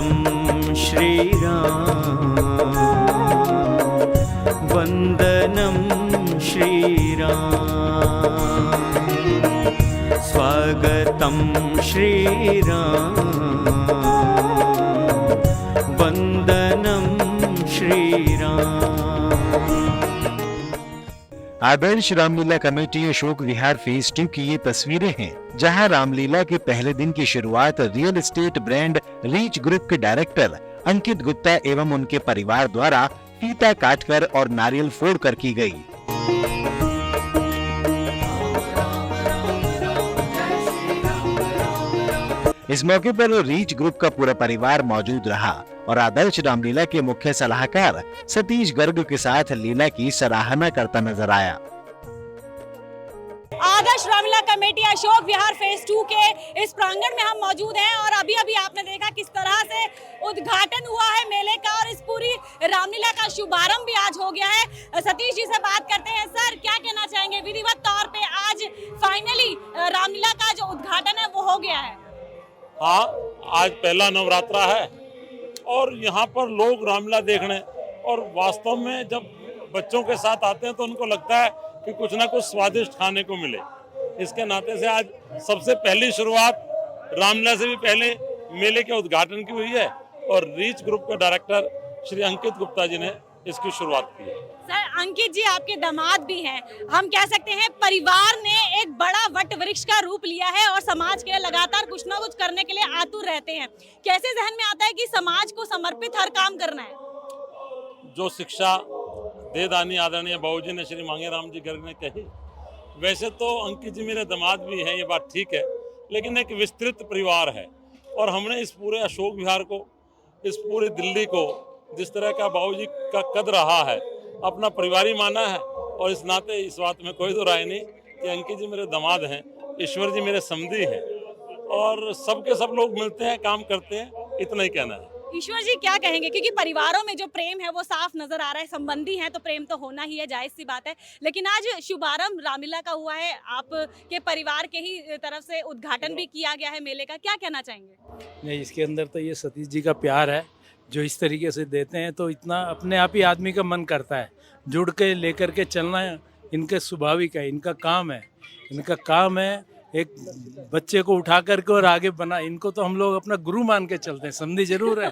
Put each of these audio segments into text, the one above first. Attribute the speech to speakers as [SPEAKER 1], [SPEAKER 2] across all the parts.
[SPEAKER 1] स्वागतं श्रीराम, वन्दनं श्रीराम, स्वागतं श्रीराम, वन्दनं श्रीराम।
[SPEAKER 2] आदर्श Ramlila committee Ashok Vihar phase 2 की ये तस्वीरें हैं, जहां रामलीला के पहले दिन की शुरुआत real estate brand reach group के डायरेक्टर अंकित गुप्ता एवं उनके परिवार द्वारा फीता काटकर और नारियल फोड़कर की गई। इस मौके पर रीच ग्रुप का पूरा परिवार मौजूद रहा और आदर्श रामलीला के मुख्य सलाहकार सतीश गर्ग के साथ लीला की सराहना करता नजर आया।
[SPEAKER 3] आदर्श रामलीला कमेटी अशोक विहार फेज 2 के इस प्रांगण में हम मौजूद हैं और अभी आपने देखा किस तरह से उद्घाटन हुआ है मेले का और इस पूरी रामलीला का शुभारंभ भी आज हो गया है। सतीश जी से बात करते हैं। सर, क्या कहना चाहेंगे? विधिवत तौर पे आज फाइनली रामलीला का जो उद्घाटन है वो हो गया है।
[SPEAKER 4] हाँ, आज पहला नवरात्रा है और यहाँ पर लोग रामलीला देखने, और वास्तव में जब बच्चों के साथ आते हैं तो उनको लगता है कि कुछ ना कुछ स्वादिष्ट खाने को मिले। इसके नाते से आज सबसे पहली शुरुआत रामलीला से भी पहले मेले के उद्घाटन की हुई है और रीच ग्रुप के डायरेक्टर श्री अंकित गुप्ता जी ने इसकी शुरुआत की है।
[SPEAKER 3] सर, अंकित जी आपके दामाद भी हैं। हम कह सकते हैं परिवार ने एक बड़ा वट वृक्ष का रूप लिया है और समाज के लिए लगातार कुछ ना कुछ करने के लिए आतुर रहते हैं। कैसे जहन में आता है कि समाज को समर्पित हर काम करना है?
[SPEAKER 4] जो शिक्षा देदानी आदरणीय बाबूजी ने श्री मांगेराम जी गर्ग ने कही, वैसे तो अंकित जी मेरे दामाद भी हैं, ये बात ठीक है, लेकिन एक विस्तृत परिवार है और हमने इस पूरे अशोक विहार को, इस पूरी दिल्ली को, जिस तरह का बाबूजी का कद रहा है, अपना परिवारी माना है और इस नाते इस बात में कोई तो राय नहीं कि अंकित जी मेरे दामाद हैं, ईश्वर जी मेरे समधी हैं और सबके सब लोग मिलते हैं, काम करते हैं, इतना ही कहना है।
[SPEAKER 3] ईश्वर जी क्या कहेंगे? क्योंकि परिवारों में जो प्रेम है वो साफ नजर आ रहा है। संबंधी हैं तो प्रेम तो होना ही है, जायज सी बात है। लेकिन आज शुभारंभ रामलीला का हुआ है, आपके परिवार के ही तरफ से उद्घाटन भी किया गया है मेले का, क्या कहना चाहेंगे?
[SPEAKER 5] नहीं, इसके अंदर तो ये सतीश जी का प्यार है जो इस तरीके से देते हैं, तो इतना अपने आप ही आदमी का मन करता है जुड़ के लेकर के चलना। इनके स्वाभाविक है, इनका काम है एक बच्चे को उठा करके और आगे बना। इनको तो हम लोग अपना गुरु मान के चलते हैं, समझी जरूर है,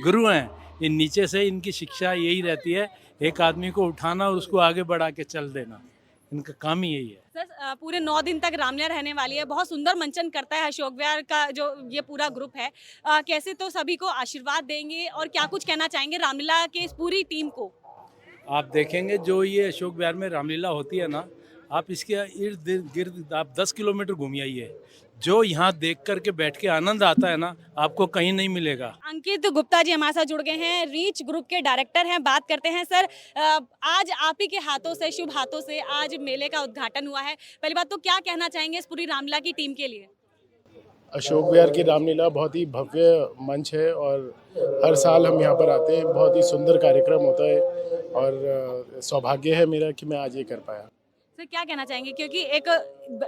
[SPEAKER 5] गुरु हैं। ये नीचे से इनकी शिक्षा यही रहती है, एक आदमी को उठाना और उसको आगे बढ़ा के चल देना, इनका काम ही यही है।
[SPEAKER 3] सर, पूरे 9 दिन तक रामलीला रहने वाली है। बहुत सुंदर मंचन करता है अशोक विहार का जो ये पूरा ग्रुप है। कैसे तो सभी को आशीर्वाद देंगे और क्या कुछ कहना चाहेंगे रामलीला के इस पूरी टीम को?
[SPEAKER 5] आप देखेंगे जो ये अशोक विहार में रामलीला होती है ना, आप इसके इर्द गिर्द आप 10 किलोमीटर घूम आइए, जो यहाँ देख करके बैठ के आनंद आता है ना, आपको कहीं नहीं मिलेगा। अंकित
[SPEAKER 3] गुप्ता जी हमारे साथ जुड़ गए हैं, रीच ग्रुप के डायरेक्टर हैं। बात करते हैं सर, आज आप ही के हाथों से, शुभ हाथों से आज मेले का उद्घाटन हुआ है। पहली बात तो क्या कहना चाहेंगे इस पूरी रामलीला की टीम के लिए?
[SPEAKER 6] अशोक विहार की रामलीला बहुत ही भव्य मंच है और हर साल हम यहाँ पर आते हैं। बहुत ही सुंदर कार्यक्रम होता है और सौभाग्य है मेरा कि मैं आज ये कर पाया।
[SPEAKER 3] सर, क्या कहना चाहेंगे? क्योंकि एक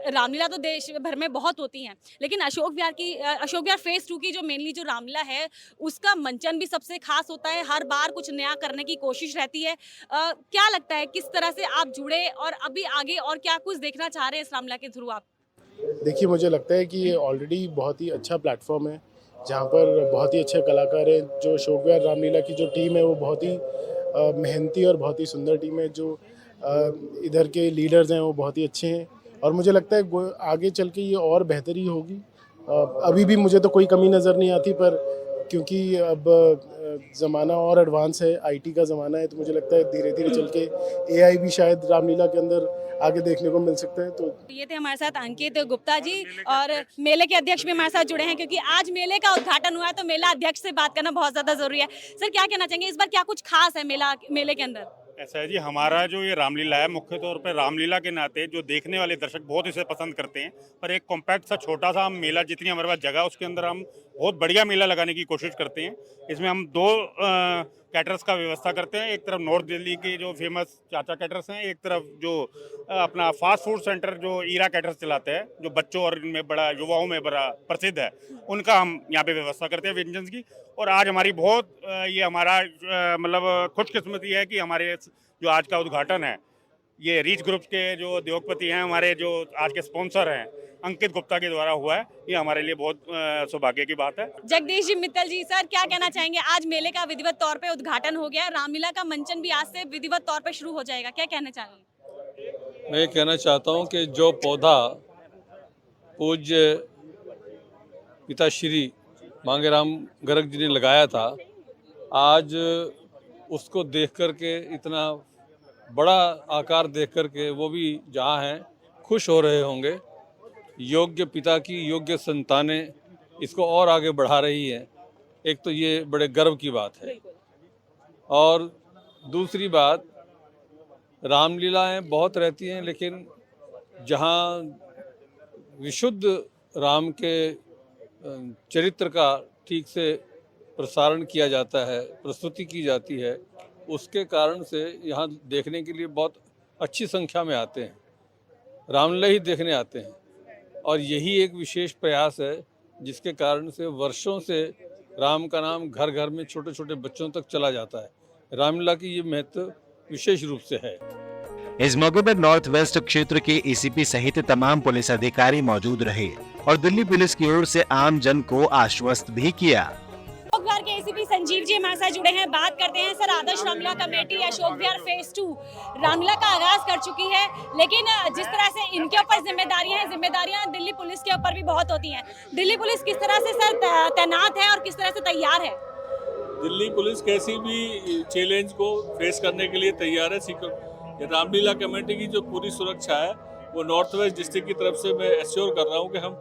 [SPEAKER 3] रामलीला तो देश भर में बहुत होती हैं, लेकिन अशोक विहार फेज 2 की जो मेनली जो रामलीला है उसका मंचन भी सबसे खास होता है। हर बार कुछ नया करने की कोशिश रहती है। क्या लगता है किस तरह से आप जुड़े और अभी आगे और क्या कुछ देखना चाह रहे हैं इस रामलीला के थ्रू आप?
[SPEAKER 6] देखिए, मुझे लगता है कि ये ऑलरेडी बहुत ही अच्छा प्लेटफॉर्म है जहाँ पर बहुत ही अच्छे कलाकार हैं। जो अशोक विहार रामलीला की जो टीम है वो बहुत ही मेहनती और बहुत ही सुंदर टीम है। जो इधर के लीडर्स हैं वो बहुत ही अच्छे हैं और मुझे लगता है आगे चल के ये और बेहतरी होगी। अभी भी मुझे तो कोई कमी नज़र नहीं आती, पर क्योंकि अब ज़माना और एडवांस है, आईटी का ज़माना है, तो मुझे लगता है धीरे धीरे चल के एआई भी शायद रामलीला के अंदर आगे देखने को मिल सकता है। तो
[SPEAKER 3] ये थे हमारे साथ अंकित गुप्ता जी और मेले के अध्यक्ष भी हमारे साथ जुड़े हैं, क्योंकि आज मेले का उद्घाटन हुआ है तो मेला अध्यक्ष से बात करना बहुत ज़्यादा ज़रूरी है। सर, क्या कहना चाहेंगे इस बार क्या कुछ खास है मेले के अंदर?
[SPEAKER 7] ऐसा है जी, हमारा जो ये रामलीला है, मुख्य तौर पर रामलीला के नाते जो देखने वाले दर्शक बहुत इसे पसंद करते हैं, पर एक कॉम्पैक्ट सा छोटा सा हम मेला, जितनी हमारे पास जगह उसके अंदर हम बहुत बढ़िया मेला लगाने की कोशिश करते हैं। इसमें हम 2 कैटरर्स का व्यवस्था करते हैं। एक तरफ नॉर्थ दिल्ली के जो फेमस चाचा कैटरर्स हैं, एक तरफ जो अपना फास्ट फूड सेंटर जो ईरा कैटरर्स चलाते हैं, जो बच्चों और इनमें बड़ा युवाओं में बड़ा प्रसिद्ध है, उनका हम यहाँ पे व्यवस्था करते हैं व्यंजन की। और आज हमारी बहुत ये हमारा मतलब खुशकिस्मती है कि हमारे जो आज का उद्घाटन है ये रीच ग्रुप के जो उद्योगपति हैं, हमारे जो आज के स्पॉन्सर हैं, अंकित गुप्ता के द्वारा हुआ है। ये हमारे लिए बहुत सौभाग्य की बात है।
[SPEAKER 3] जगदीश जी मित्तल जी, सर क्या कहना चाहेंगे? आज मेले का विधिवत तौर पे उद्घाटन हो गया, रामलीला का मंचन भी आज से विधिवत तौर पे शुरू हो जाएगा, क्या कहना चाहेंगे?
[SPEAKER 8] मैं कहना चाहता हूं कि जो पौधा पूज्य पिताश्री मांगेराम गर्ग जी ने लगाया था, आज उसको देख कर के, इतना बड़ा आकार देख कर के वो भी जहाँ हैं खुश हो रहे होंगे। योग्य पिता की योग्य संतानें इसको और आगे बढ़ा रही हैं। एक तो ये बड़े गर्व की बात है, और दूसरी बात, रामलीलाएं बहुत रहती हैं, लेकिन जहाँ विशुद्ध राम के चरित्र का ठीक से प्रसारण किया जाता है, प्रस्तुति की जाती है, उसके कारण से यहाँ देखने के लिए बहुत अच्छी संख्या में आते हैं, रामलीला ही देखने आते हैं। और यही एक विशेष प्रयास है जिसके कारण से वर्षों से राम का नाम घर घर में छोटे छोटे बच्चों तक चला जाता है। रामलीला की ये महत्व विशेष रूप से है।
[SPEAKER 2] इस मौके पर नॉर्थ वेस्ट क्षेत्र के एसीपी सहित तमाम पुलिस अधिकारी मौजूद रहे और दिल्ली पुलिस की ओर से आम जन को आश्वस्त भी किया।
[SPEAKER 3] अशोक विहार के एसीपी संजीव जी हमारे साथ जुड़े हैं, बात करते हैं। सर, आदर्श रामलीला कमेटी अशोक विहार फेज 2 रामलीला का आगाज कर चुकी है, लेकिन जिस तरह से इनके ऊपर जिम्मेदारियां दिल्ली पुलिस के ऊपर भी बहुत होती हैं। दिल्ली पुलिस किस तरह से सर तैनात है और किस तरह से तैयार है?
[SPEAKER 8] दिल्ली पुलिस कैसी भी चैलेंज को फेस करने के लिए तैयार है। रामलीला कमेटी की जो पूरी सुरक्षा है वो नॉर्थ वेस्ट डिस्ट्रिक्ट की तरफ से मैं एश्योर कर रहा हूँ कि हम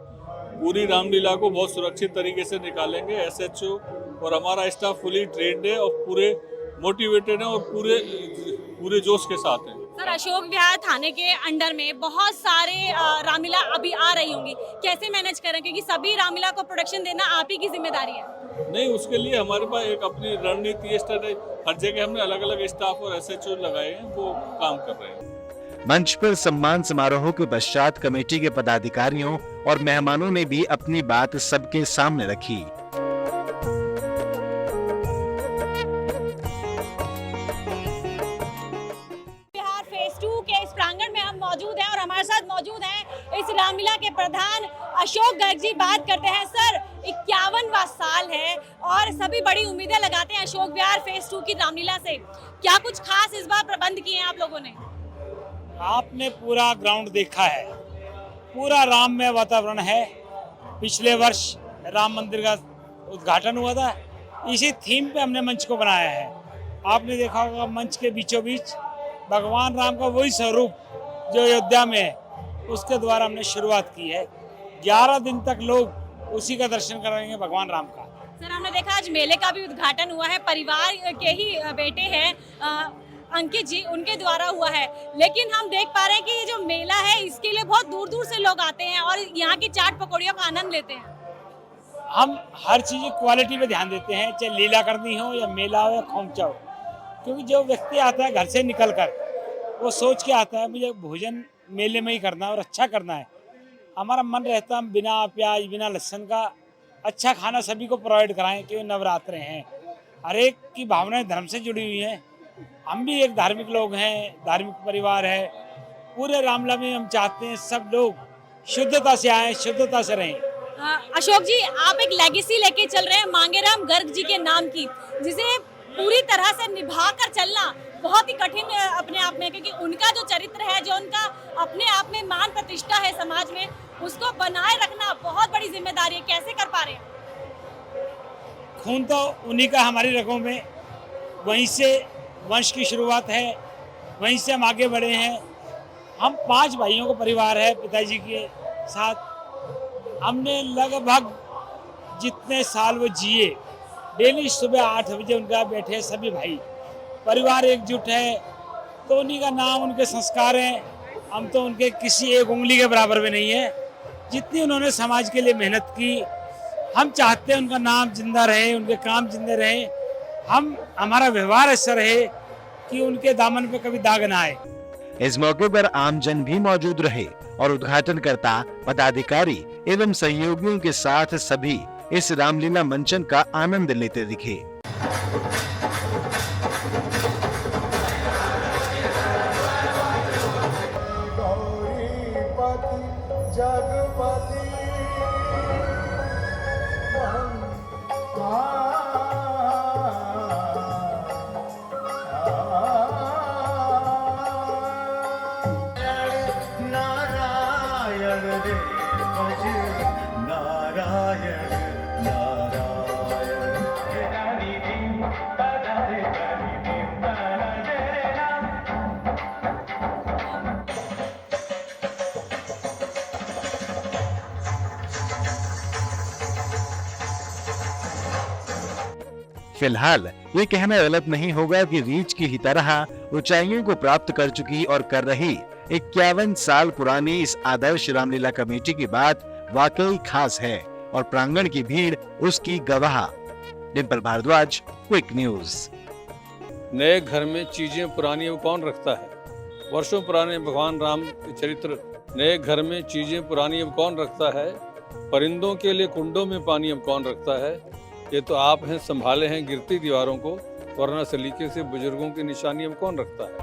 [SPEAKER 8] पूरी रामलीला को बहुत सुरक्षित तरीके से निकालेंगे। एसएचओ और हमारा स्टाफ फुली ट्रेंड है और पूरे मोटिवेटेड है और पूरे जोश के साथ हैं।
[SPEAKER 3] सर, अशोक विहार थाने के अंडर में बहुत सारे रामलीला अभी आ रही होंगी, कैसे मैनेज करें? क्योंकि सभी रामलीला को प्रोडक्शन देना आप ही की जिम्मेदारी है।
[SPEAKER 8] नहीं, उसके लिए हमारे पास एक अपनी रणनीति है। हर जगह हमने अलग अलग स्टाफ और एसएचओ लगाए हैं, वो काम कर रहे हैं।
[SPEAKER 2] मंच पर सम्मान समारोह के पश्चात कमेटी के पदाधिकारियों और मेहमानों ने भी अपनी बात सबके सामने रखी।
[SPEAKER 3] बिहार फेज 2 के इस प्रांगण में हम मौजूद हैं और हमारे साथ मौजूद हैं इस रामलीला के प्रधान अशोक गर्ग जी। बात करते हैं सर, 51वां साल है और सभी बड़ी उम्मीदें लगाते हैं अशोक विहार फेज 2 की रामलीला से। क्या कुछ खास इस बार प्रबंध किए हैं आप लोगों ने?
[SPEAKER 9] आपने पूरा ग्राउंड देखा है, पूरा राममय वातावरण है। पिछले वर्ष राम मंदिर का उद्घाटन हुआ था, इसी थीम पे हमने मंच को बनाया है। आपने देखा होगा मंच के बीचों बीच भगवान राम का वही स्वरूप जो अयोध्या में है, उसके द्वारा हमने शुरुआत की है। 11 दिन तक लोग उसी का दर्शन करेंगे, भगवान राम का।
[SPEAKER 3] सर, हमने देखा आज मेले का भी उद्घाटन हुआ है, परिवार के ही बेटे हैं अंकित जी, उनके द्वारा हुआ है, लेकिन हम देख पा रहे हैं कि ये जो मेला है इसके लिए बहुत दूर दूर से लोग आते हैं और यहाँ की चाट पकौड़ियों का आनंद लेते हैं।
[SPEAKER 9] हम हर चीज़ क्वालिटी पे ध्यान देते हैं, चाहे लीला करनी हो या मेला हो या खोमचा हो, क्योंकि जो व्यक्ति आता है घर से निकल कर वो सोच के आता है मुझे भोजन मेले में ही करना है और अच्छा करना है। हमारा मन रहता है हम बिना प्याज बिना लहसुन का अच्छा खाना सभी को प्रोवाइड कराएं, क्योंकि नवरात्रे हैं, हर एक की भावनाएं धर्म से जुड़ी हुई हैं। हम भी एक धार्मिक लोग हैं, धार्मिक परिवार है। पूरे रामलीला में हम चाहते हैं सब लोग शुद्धता से आए, शुद्धता से रहें।
[SPEAKER 3] अशोक जी, आप एक लेगेसी लेके चल रहे हैं मांगेराम गर्ग जी के नाम की, जिसे पूरी तरह से निभा कर चलना बहुत ही कठिन अपने आप में, क्योंकि उनका जो चरित्र है, जो उनका अपने आप में मान प्रतिष्ठा है समाज में, उसको बनाए रखना बहुत बड़ी जिम्मेदारी है। कैसे कर पा रहे हैं?
[SPEAKER 9] खून तो उन्हीं का हमारी रगों में, वहीं से वंश की शुरुआत है, वहीं से हम आगे बढ़े हैं। हम 5 भाइयों का परिवार है पिताजी के साथ। हमने लगभग जितने साल वो जिए, डेली सुबह 8 बजे उनका बैठे सभी भाई, परिवार एकजुट है, तो उन्हीं का नाम, उनके संस्कार हैं। हम तो उनके किसी एक उंगली के बराबर में नहीं है। जितनी उन्होंने समाज के लिए मेहनत की, हम चाहते हैं उनका नाम जिंदा रहे, उनके काम जिंदे रहे, हमारा व्यवहार ऐसा रहे कि उनके दामन पे कभी दाग ना आए।
[SPEAKER 2] इस मौके पर आमजन भी मौजूद रहे और उद्घाटनकर्ता, पदाधिकारी एवं सहयोगियों के साथ सभी इस रामलीला मंचन का आनंद लेते दिखे। फिलहाल ये कहना गलत नहीं होगा कि रीच की ही तरह ऊंचाइयों को प्राप्त कर चुकी और कर रही 51 साल पुरानी इस आदर्श रामलीला कमेटी की बात वाकई खास है और प्रांगण की भीड़ उसकी गवाह। Dimple Bhardwaj, quick news.
[SPEAKER 8] नए घर में चीजें पुरानी अब कौन रखता है? वर्षों पुराने भगवान राम के चरित्र। नए घर में चीजें पुरानी अब कौन रखता है? परिंदों के लिए कुंडों में पानी अब कौन रखता है? ये तो आप हैं, संभाले हैं गिरती दीवारों को, वरना सलीके से बुजुर्गों की निशानी अब कौन रखता है?